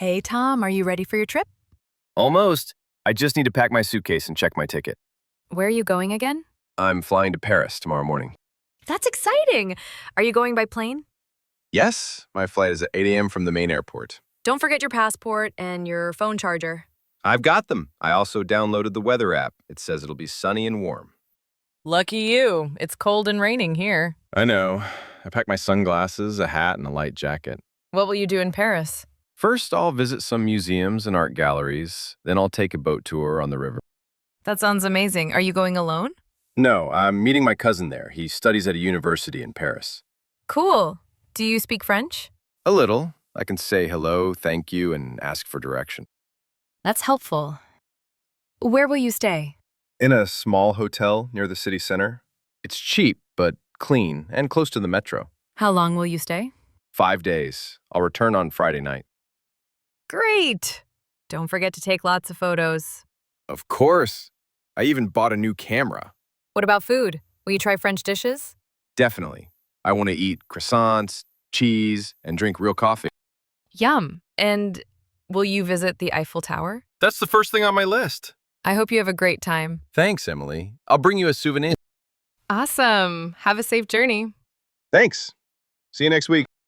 Hey, Tom, are you ready for your trip? Almost. I just need to pack my suitcase and check my ticket. Where are you going again? I'm flying to Paris tomorrow morning. That's exciting! Are you going by plane? Yes, my flight is at 8 a.m. from the main airport. Don't forget your passport and your phone charger. I've got them. I also downloaded the weather app. It says it'll be sunny and warm. Lucky you. It's cold and raining here. I know. I packed my sunglasses, a hat, and a light jacket. What will you do in Paris? First, I'll visit some museums and art galleries. Then I'll take a boat tour on the river. That sounds amazing. Are you going alone? No, I'm meeting my cousin there. He studies at a university in Paris. Cool. Do you speak French? A little. I can say hello, thank you, and ask for direction. That's helpful. Where will you stay? In a small hotel near the city center. It's cheap, but clean and close to the metro. How long will you stay? 5 days. I'll return on Friday night. Great. Don't forget to take lots of photos. Of course. I even bought a new camera. What about food? Will you try French dishes? Definitely. I want to eat croissants, cheese, and drink real coffee. Yum. And will you visit the Eiffel Tower? That's the first thing on my list. I hope you have a great time. Thanks, Emily. I'll bring you a souvenir. Awesome. Have a safe journey. Thanks. See you next week.